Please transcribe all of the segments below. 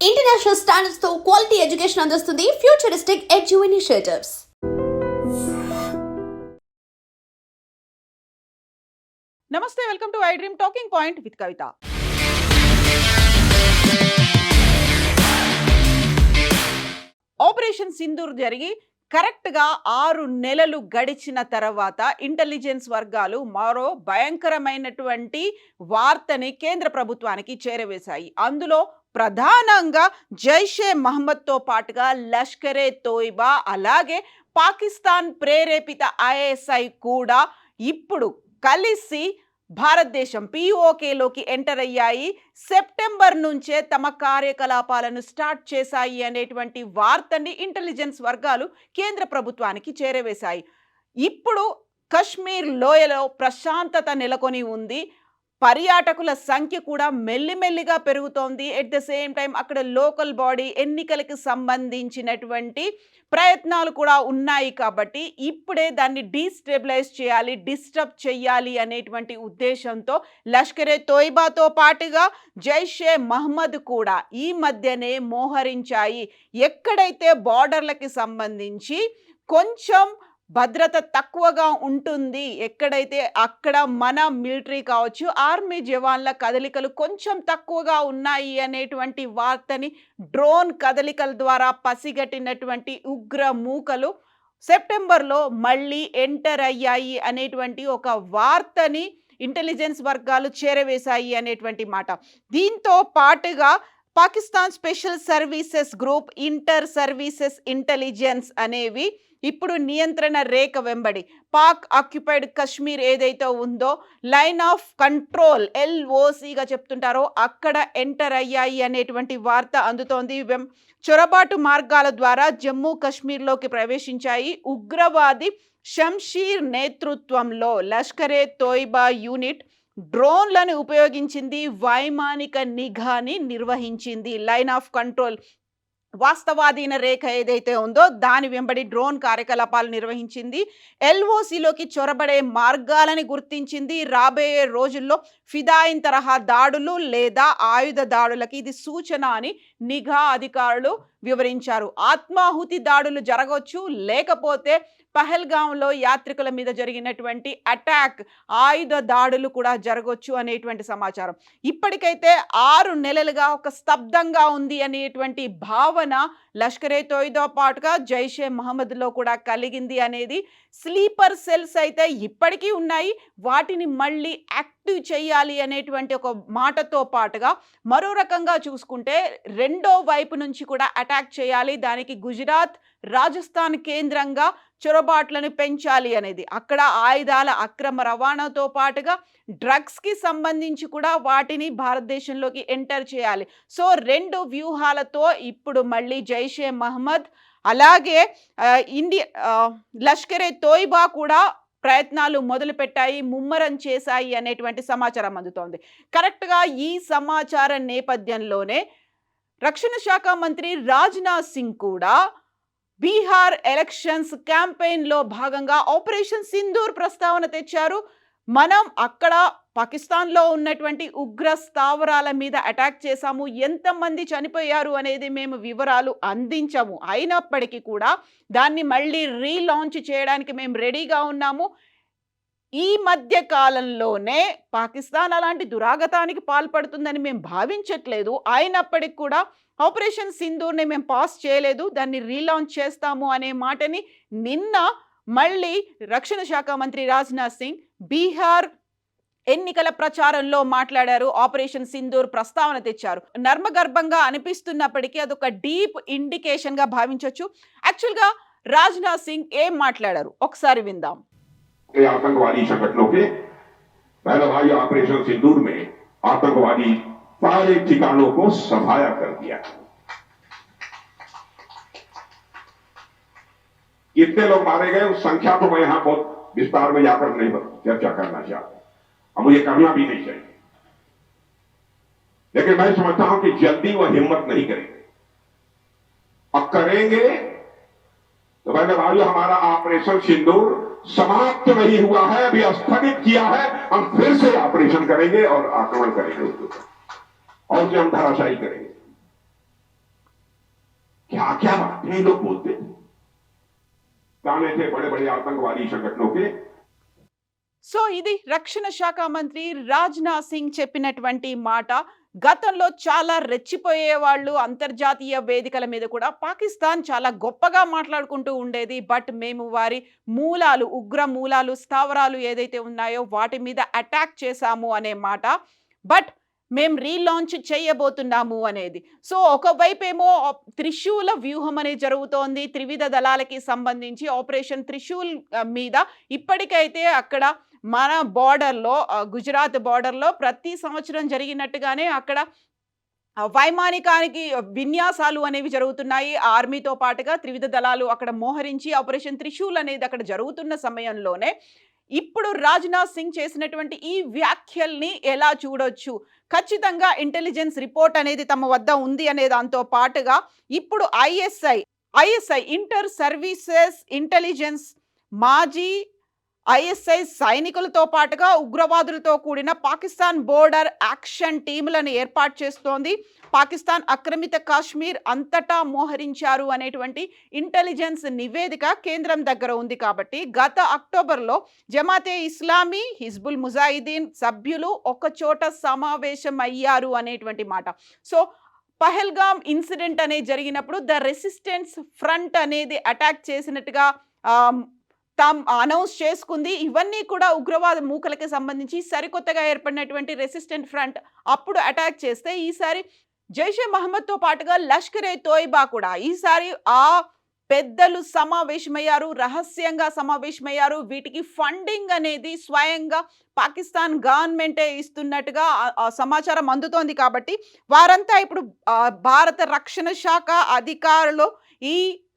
International standards తో quality education అందిస్తుంది futuristic edu initiatives. నమస్తే, welcome to I dream talking point with Kavitha. Operation Sindoor జరిగి కరెక్ట్గా 6 నెలలు గడిచిన తర్వాత ఇంటెలిజెన్స్ వర్గాలు మరో భయంకరమైనటువంటి వార్తని కేంద్ర ప్రభుత్వానికి చేరవేశాయి. అందులో ప్రధానంగా జైషే మహమ్మద్తో పాటుగా లష్కరే తోయిబా అలాగే పాకిస్తాన్ ప్రేరేపిత ఐఎస్ఐ కూడా ఇప్పుడు కలిసి భారతదేశం పిఓకేలోకి ఎంటర్ అయ్యాయి. సెప్టెంబర్ నుంచే తమ కార్యకలాపాలను స్టార్ట్ చేశాయి అనేటువంటి వార్తని ఇంటెలిజెన్స్ వర్గాలు కేంద్ర ప్రభుత్వానికి చేరవేశాయి. ఇప్పుడు కశ్మీర్ లోయలో ప్రశాంతత నెలకొని ఉంది. పర్యాటకుల సంఖ్య కూడా మెల్లిమెల్లిగా పెరుగుతోంది. ఎట్ ద సేమ్ టైం అక్కడ లోకల్ బాడీ ఎన్నికలకు సంబంధించినటువంటి ప్రయత్నాలు కూడా ఉన్నాయి. కాబట్టి ఇప్పుడే దాన్ని డీస్టెబిలైజ్ చేయాలి, డిస్టర్బ్ చేయాలి అనేటువంటి ఉద్దేశంతో లష్కరే తోయిబాతో పాటుగా జైషే మహమ్మద్ కూడా ఈ మధ్యనే మోహరించాయి. ఎక్కడైతే బార్డర్లకి సంబంధించి కొంచెం భద్రత తక్కువగా ఉంటుంది, ఎక్కడైతే అక్కడ మన మిలిటరీ కావచ్చు, ఆర్మీ జవాన్ల కదలికలు కొంచెం తక్కువగా ఉన్నాయి అనేటువంటి వార్తని డ్రోన్ కదలికల ద్వారా పసిగట్టినటువంటి ఉగ్ర మూకలు సెప్టెంబర్లో మళ్ళీ ఎంటర్ అయ్యాయి అనేటువంటి ఒక వార్తని ఇంటెలిజెన్స్ వర్గాలు చేరవేశాయి అనేటువంటి మాట. దీంతో పాటుగా Pakistan special services group, inter services intelligence అనేవి ఇప్పుడు నియంత్రణ రేఖ వెంబడి పాక్ ఆక్యుపైడ్ కశ్మీర్ ఏదైతే ఉందో లైన్ ఆఫ్ కంట్రోల్ LOCగా చెప్తుంటారో అక్కడ ఎంటర్ అయ్యాయి అనేటువంటి వార్త అందుతోంది. చొరబాటు మార్గాల ద్వారా జమ్మూ కాశ్మీర్లోకి ప్రవేశించాయి. ఉగ్రవాది షంషీర్ నేతృత్వంలో లష్కరే తోయిబా యూనిట్ డ్రోన్లను ఉపయోగించింది, వైమానిక నిఘాని నిర్వహించింది. లైన్ ఆఫ్ కంట్రోల్ వాస్తవాధీన రేఖ ఏదైతే ఉందో దాని వెంబడి డ్రోన్ కార్యకలాపాలు నిర్వహించింది. LOCలోకి చొరబడే మార్గాలని గుర్తించింది. రాబోయే రోజుల్లో ఫిదాయిన్ తరహా దాడులు లేదా ఆయుధ దాడులకి ఇది సూచన అని నిఘా అధికారులు వివరించారు. ఆత్మాహుతి దాడులు జరగవచ్చు, లేకపోతే పహల్గాంలో యాత్రికుల మీద జరిగినటువంటి అటాక్ ఆయుధ దాడులు కూడా జరగవచ్చు అనేటువంటి సమాచారం. ఇప్పటికైతే 6 నెలలుగా ఒక స్తబ్దంగా ఉంది అనేటువంటి భావన లష్కరే తోయిబాతో పాటుగా జైషే మహమ్మద్లో కూడా కలిగింది అనేది. స్లీపర్ సెల్స్ అయితే ఇప్పటికీ ఉన్నాయి, వాటిని మళ్ళీ యాక్టివ్ చేయాలి అనేటువంటి ఒక మాటతో పాటుగా మరో రకంగా చూసుకుంటే రెండో వైపు నుంచి కూడా అటాక్ చేయాలి, దానికి గుజరాత్, రాజస్థాన్ కేంద్రంగా చొరబాట్లను పెంచాలి అనేది. అక్కడ ఆయుధాల అక్రమ రవాణాతో పాటుగా డ్రగ్స్కి సంబంధించి కూడా వాటిని భారతదేశంలోకి ఎంటర్ చేయాలి. సో 2 వ్యూహాలతో ఇప్పుడు మళ్ళీ జైషే మహమ్మద్ అలాగే లష్కరే తోయిబా కూడా ప్రయత్నాలు మొదలుపెట్టాయి, ముమ్మరం చేశాయి అనేటువంటి సమాచారం అందుతోంది. కరెక్ట్గా ఈ సమాచార నేపథ్యంలోనే రక్షణ శాఖ మంత్రి రాజ్నాథ్ సింగ్ కూడా బీహార్ ఎలక్షన్స్ క్యాంపెయిన్లో భాగంగా ఆపరేషన్ సింధూర్ ప్రస్తావన తెచ్చారు. మనం అక్కడ పాకిస్తాన్లో ఉన్నటువంటి ఉగ్ర స్థావరాల మీద అటాక్ చేశాము, ఎంతమంది చనిపోయారు అనేది మేము వివరాలు అందించము, అయినప్పటికీ కూడా దాన్ని మళ్ళీ రీలాంచ్ చేయడానికి మేము రెడీగా ఉన్నాము. ఈ మధ్య కాలంలోనే పాకిస్తాన్ అలాంటి దురాగతానికి పాల్పడుతుందని మేము భావించట్లేదు, అయినప్పటికీ కూడా ఆపరేషన్ సింధూర్ని మేము పాస్ చేయలేదు, దాన్ని రీలాంచ్ చేస్తాము అనే మాటని నిన్న మళ్ళీ రక్షణ శాఖ మంత్రి రాజ్నాథ్ సింగ్ బీహార్ ఎన్నికల ప్రచారంలో మాట్లాడారు. ఆపరేషన్ సింధూర్ ప్రస్తావన తెచ్చారు. నర్మగర్భంగా అనిపిస్తున్నప్పటికీ అదొక డీప్ ఇండికేషన్ గా భావించవచ్చు. యాక్చువల్గా రాజ్నాథ్ సింగ్ ఏం మాట్లాడారు ఒకసారి విందాం. आतंकवादी संगठनों के पहला भाई ऑपरेशन सिंदूर में आतंकवादी सारे ठिकानों को सफाया कर दिया. कितने लोग मारे गए उस संख्या को मैं यहां बहुत विस्तार में जाकर नहीं चर्चा करना चाहता, और मुझे करना भी नहीं चाहिए, लेकिन मैं समझता हूं कि जल्दी वह हिम्मत नहीं करेंगे. अब करेंगे तो पहले भाई हमारा ऑपरेशन सिंदूर समाप्त नहीं हुआ है, अभी स्थगित किया है. हम फिर से ऑपरेशन करेंगे और आक्रमण करेंगे उसके ऊपर, और उसे हम धराशायी करेंगे. क्या बात है, ये लोग बोलते थे, गाने थे बड़े बड़े आतंकवादी संगठनों के। సో ఇది రక్షణ శాఖ మంత్రి రాజ్నాథ్ సింగ్ చెప్పినటువంటి మాట. గతంలో చాలా రెచ్చిపోయే వాళ్ళు అంతర్జాతీయ వేదికల మీద కూడా పాకిస్తాన్ చాలా గొప్పగా మాట్లాడుకుంటూ ఉండేది. బట్ మేము వారి మూలాలు, ఉగ్ర మూలాలు, స్థావరాలు ఏదైతే ఉన్నాయో వాటి మీద అటాక్ చేశాము అనే మాట. బట్ మేము రీలాంచ్ చేయబోతున్నాము అనేది. సో ఒకవైపేమో త్రిశూల వ్యూహం అనేది జరుగుతోంది. త్రివిధ దళాలకి సంబంధించి ఆపరేషన్ త్రిశూల్ మీద ఇప్పటికైతే అక్కడ మన బార్డర్లో, గుజరాత్ బార్డర్లో ప్రతి సంవత్సరం జరిగినట్టుగానే అక్కడ వైమానికానికి విన్యాసాలు అనేవి జరుగుతున్నాయి. ఆర్మీతో పాటుగా త్రివిధ దళాలు అక్కడ మోహరించి ఆపరేషన్ త్రిశూల్ అనేది అక్కడ జరుగుతున్న సమయంలోనే ఇప్పుడు రాజ్నాథ్ సింగ్ చేసినటువంటి ఈ వ్యాఖ్యల్ని ఎలా చూడొచ్చు? ఖచ్చితంగా ఇంటెలిజెన్స్ రిపోర్ట్ అనేది తమ వద్ద ఉంది అనే దాంతో పాటుగా ఇప్పుడు ఐఎస్ఐ ఇంటర్ సర్వీసెస్ ఇంటెలిజెన్స్ మాజీ ఐఎస్ఐ సైనికులతో పాటుగా ఉగ్రవాదులతో కూడిన పాకిస్తాన్ బోర్డర్ యాక్షన్ టీములను ఏర్పాటు చేస్తోంది. పాకిస్తాన్ ఆక్రమిత కాశ్మీర్ అంతటా మోహరించారు అనేటువంటి ఇంటెలిజెన్స్ నివేదిక కేంద్రం దగ్గర ఉంది. కాబట్టి గత అక్టోబర్లో జమాతే ఇస్లామీ, హిజ్బుల్ ముజాహిదీన్ సభ్యులు ఒకచోట సమావేశం అయ్యారు అనేటువంటి మాట. సో పహల్గామ్ ఇన్సిడెంట్ అనేది జరిగినప్పుడు ద రెసిస్టెన్స్ ఫ్రంట్ అనేది అటాక్ చేసినట్టుగా అనౌన్స్ చేసుకుంది. ఇవన్నీ కూడా ఉగ్రవాద మూకలకి సంబంధించి సరికొత్తగా ఏర్పడినటువంటి రెసిస్టెంట్ ఫ్రంట్ అప్పుడు అటాక్ చేస్తే ఈసారి జైషే మహమ్మద్తో పాటుగా లష్కరే తోయిబా కూడా ఈసారి ఆ పెద్దలు సమావేశమయ్యారు, రహస్యంగా సమావేశమయ్యారు. వీటికి ఫండింగ్ అనేది స్వయంగా పాకిస్తాన్ గవర్నమెంటే ఇస్తున్నట్టుగా సమాచారం అందుతోంది. కాబట్టి వారంతా ఇప్పుడు భారత రక్షణ శాఖ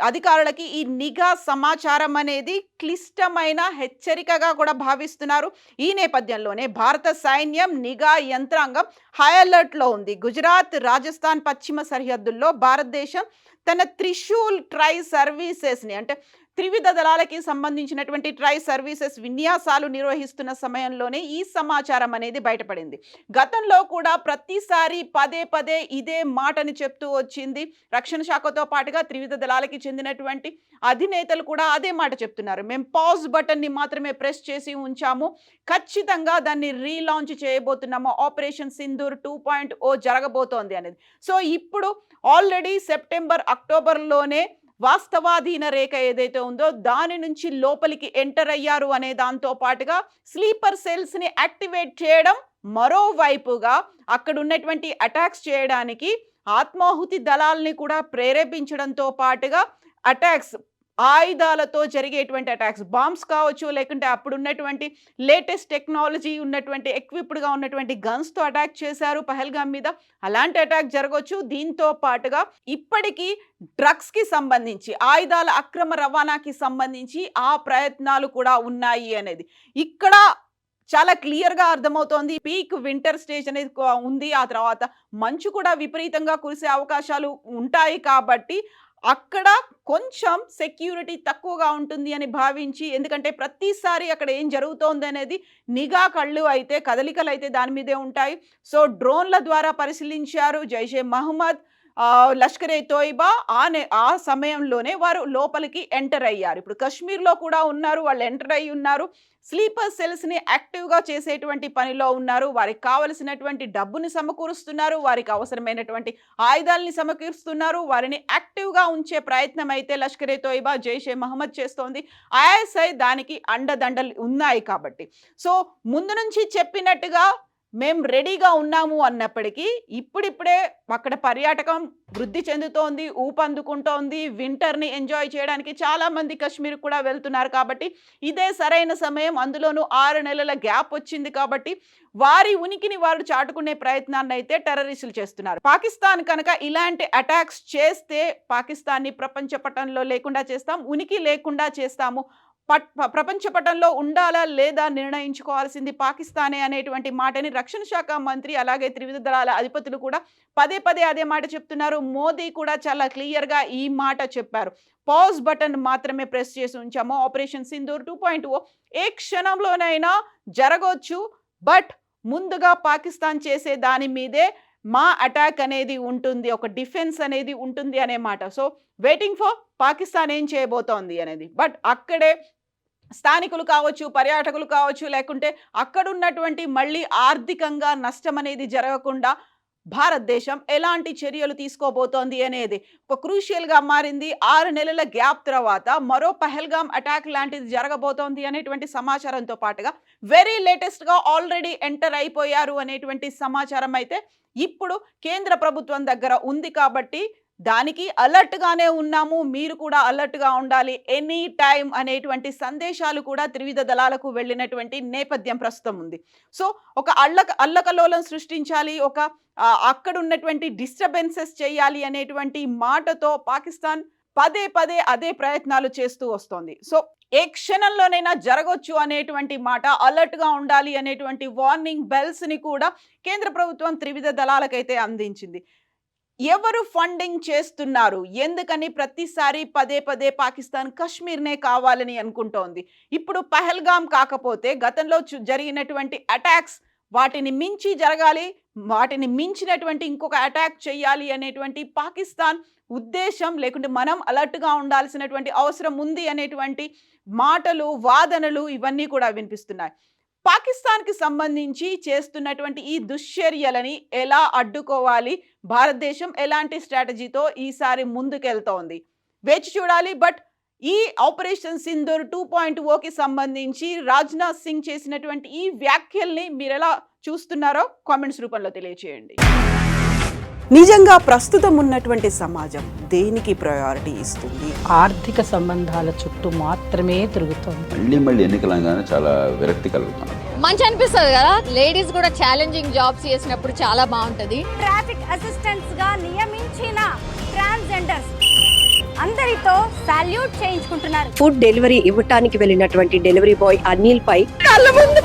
అధికారులకి ఈ నిఘా సమాచారం అనేది క్లిష్టమైన హెచ్చరికగా కూడా భావిస్తున్నారు. ఈ నేపథ్యంలోనే భారత సైన్యం నిఘా యంత్రాంగం హై అలర్ట్లో ఉంది. గుజరాత్, రాజస్థాన్ పశ్చిమ సరిహద్దుల్లో భారతదేశం తన త్రిశూల్ ట్రై సర్వీసెస్ని, అంటే త్రివిధ దళాలకి సంబంధించినటువంటి ట్రై సర్వీసెస్ విన్యాసాలు నిర్వహిస్తున్న సమయంలోనే ఈ సమాచారం అనేది బయటపడింది. గతంలో కూడా ప్రతిసారి పదే పదే ఇదే మాటని చెప్తూ వచ్చింది రక్షణ శాఖతో పాటుగా త్రివిధ దళాలకి చెందినటువంటి అధినేతలు కూడా అదే మాట చెప్తున్నారు. మేము పాజ్ బటన్ని మాత్రమే ప్రెస్ చేసి ఉంచాము, ఖచ్చితంగా దాన్ని రీలాంచ్ చేయబోతున్నాము, ఆపరేషన్ సింధూర్ 2.0 జరగబోతోంది అనేది. సో ఇప్పుడు ఆల్రెడీ సెప్టెంబర్, అక్టోబర్లోనే వాస్తవాధీన రేఖ ఏదైతే ఉందో దాని నుంచి లోపలికి ఎంటర్ అయ్యారు అనే దాంతో పాటుగా స్లీపర్ సెల్స్ని యాక్టివేట్ చేయడం, మరోవైపుగా అక్కడ ఉన్నటువంటి అటాక్స్ చేయడానికి ఆత్మాహుతి దళాలని కూడా ప్రేరేపించడంతో పాటుగా అటాక్స్, ఆయుధాలతో జరిగేటువంటి అటాక్స్, బాంబ్స్ కావచ్చు, లేకుంటే అప్పుడు ఉన్నటువంటి లేటెస్ట్ టెక్నాలజీ ఉన్నటువంటి ఎక్విప్డ్గా ఉన్నటువంటి గన్స్తో అటాక్ చేశారు పహల్గామ్ మీద. అలాంటి అటాక్ జరగవచ్చు. దీంతో పాటుగా ఇప్పటికీ డ్రగ్స్కి సంబంధించి, ఆయుధాల అక్రమ రవాణాకి సంబంధించి ఆ ప్రయత్నాలు కూడా ఉన్నాయి అనేది ఇక్కడ చాలా క్లియర్గా అర్థమవుతోంది. పీక్ వింటర్ స్టేజ్ అనేది ఉంది. ఆ తర్వాత మంచు కూడా విపరీతంగా కురిసే అవకాశాలు ఉంటాయి. కాబట్టి అక్కడ కొంచెం సెక్యూరిటీ తక్కువగా ఉంటుంది అని భావించి, ఎందుకంటే ప్రతిసారి అక్కడ ఏం జరుగుతోంది అనేది నిఘా కళ్ళు అయితే, కదలికలు అయితే దాని మీదే ఉంటాయి. సో డ్రోన్ల ద్వారా పరిశీలించారు జైషే మహమ్మద్, లష్కరే తోయిబా. ఆ సమయంలోనే వారు లోపలికి ఎంటర్ అయ్యారు. ఇప్పుడు కశ్మీర్లో కూడా ఉన్నారు, వాళ్ళు ఎంటర్ అయ్యి ఉన్నారు. స్లీపర్ సెల్స్ని యాక్టివ్గా చేసేటువంటి పనిలో ఉన్నారు. వారికి కావలసినటువంటి డబ్బుని సమకూరుస్తున్నారు, వారికి అవసరమైనటువంటి ఆయుధాలని సమకూరుస్తున్నారు. వారిని యాక్టివ్గా ఉంచే ప్రయత్నం అయితే లష్కరే తోయిబా, జైషే మహమ్మద్ చేస్తోంది. ఐఎస్ఐ దానికి అండదండలు ఉన్నాయి. కాబట్టి సో ముందు నుంచి చెప్పినట్టుగా మేము రెడీగా ఉన్నాము అన్నప్పటికీ ఇప్పుడిప్పుడే అక్కడ పర్యాటకం వృద్ధి చెందుతోంది, ఊపందుకుంటోంది. వింటర్ని ఎంజాయ్ చేయడానికి చాలామంది కాశ్మీర్ కూడా వెళ్తున్నారు. కాబట్టి ఇదే సరైన సమయం. అందులోనూ 6 నెలల గ్యాప్ వచ్చింది. కాబట్టి వారి ఉనికిని వారు చాటుకునే ప్రయత్నాన్ని అయితే టెర్రరిస్టులు చేస్తున్నారు. పాకిస్తాన్ కనుక ఇలాంటి అటాక్స్ చేస్తే పాకిస్తాన్ని ప్రపంచ పటంలో లేకుండా చేస్తాం, ఉనికి లేకుండా చేస్తాము, ప్రపంచ పటంలో ఉండాలా లేదా నిర్ణయించుకోవాల్సింది పాకిస్తానే అనేటువంటి మాటని రక్షణ శాఖ మంత్రి అలాగే త్రివిధ దళాల అధిపతులు కూడా పదే పదే అదే మాట చెప్తున్నారు. మోదీ కూడా చాలా క్లియర్గా ఈ మాట చెప్పారు. పాజ్ బటన్ మాత్రమే ప్రెస్ చేసి ఉంచాము, ఆపరేషన్ సింధూర్ 2.0 ఏ క్షణంలోనైనా జరగవచ్చు. బట్ ముందుగా పాకిస్తాన్ చేసే దాని మీదే మా అటాక్ అనేది ఉంటుంది, ఒక డిఫెన్స్ అనేది ఉంటుంది అనే మాట. సో వెయిటింగ్ ఫర్ పాకిస్తాన్ ఏం చేయబోతోంది అనేది. బట్ అక్కడే స్థానికులు కావచ్చు, పర్యాటకులు కావచ్చు, లేకుంటే అక్కడున్నటువంటి మళ్ళీ ఆర్థికంగా నష్టం అనేది జరగకుండా భారతదేశం ఎలాంటి చర్యలు తీసుకోబోతోంది అనేది ఒక క్రూషియల్గా మారింది. 6 నెలల గ్యాప్ తర్వాత మరో పహల్గామ్ అటాక్ లాంటిది జరగబోతోంది అనేటువంటి సమాచారంతో పాటుగా వెరీ లేటెస్ట్గా ఆల్రెడీ ఎంటర్ అయిపోయారు అనేటువంటి సమాచారం అయితే ఇప్పుడు కేంద్ర ప్రభుత్వం దగ్గర ఉంది. కాబట్టి దానికి అలర్ట్గానే ఉన్నాము, మీరు కూడా అలర్ట్గా ఉండాలి ఎనీ టైం అనేటువంటి సందేశాలు కూడా త్రివిధ దళాలకు వెళ్ళినటువంటి నేపథ్యం ప్రస్తుతం ఉంది. సో ఒక అల్లకల్లోలం సృష్టించాలి, ఒక అక్కడ ఉన్నటువంటి డిస్టర్బెన్సెస్ చేయాలి అనేటువంటి మాటతో పాకిస్తాన్ పదే పదే అదే ప్రయత్నాలు చేస్తూ వస్తోంది. సో ఏ క్షణంలోనైనా జరగొచ్చు అనేటువంటి మాట, అలర్ట్గా ఉండాలి అనేటువంటి వార్నింగ్ బెల్స్ని కూడా కేంద్ర ప్రభుత్వం త్రివిధ దళాలకైతే అందించింది. ఎవరు ఫండింగ్ చేస్తున్నారు, ఎందుకని ప్రతిసారి పదే పదే పాకిస్తాన్ కశ్మీర్నే కావాలని అనుకుంటోంది? ఇప్పుడు పహల్గామ్ కాకపోతే గతంలో జరిగినటువంటి అటాక్స్ వాటిని మించి జరగాలి, వాటిని మించినటువంటి ఇంకొక అటాక్ చేయాలి అనేటువంటి పాకిస్తాన్ ఉద్దేశం, లేకుంటే మనం అలర్ట్గా ఉండాల్సినటువంటి అవసరం ఉంది అనేటువంటి మాటలు, వాదనలు ఇవన్నీ కూడా వినిపిస్తున్నాయి. పాకిస్తాన్కి సంబంధించి చేస్తున్నటువంటి ఈ దుశ్చర్యలని ఎలా అడ్డుకోవాలి, భారతదేశం ఎలాంటి స్ట్రాటజీతో ఈసారి ముందుకెళ్తోంది వేచి చూడాలి. బట్ ఈ ఆపరేషన్ సింధూర్ 2.0కి సంబంధించి రాజ్నాథ్ సింగ్ చేసినటువంటి ఈ వ్యాఖ్యల్ని మీరు ఎలా చూస్తున్నారో కామెంట్స్ రూపంలో తెలియచేయండి. నిజంగా ప్రస్తుతం ఉన్నటువంటి సమాజం దేనికి ప్రయారిటీ ఇస్తుంది? ఆర్థిక సంబంధాల చుట్టూ మాత్రమే తిరుగుతుంది. మళ్ళీ ఎన్నికలంగానే చాలా విరక్తి కలుగుతాను. మంచి అనిపిస్తుంది కదా, లేడీస్ కూడా ఛాలెంజింగ్ జాబ్స్ చేసినప్పుడు చాలా బాగుంటది. ట్రాఫిక్ అసిస్టెంట్స్ గా నియమించిన ట్రాన్స్జెండర్స్ అందరితో సాల్యూట్ చేయించుకుంటున్నారు. ఫుడ్ డెలివరీ ఇవ్వటానికి వెళ్ళినటువంటి డెలివరీ బాయ్ అనిల్ పై కళ్ళ ముందు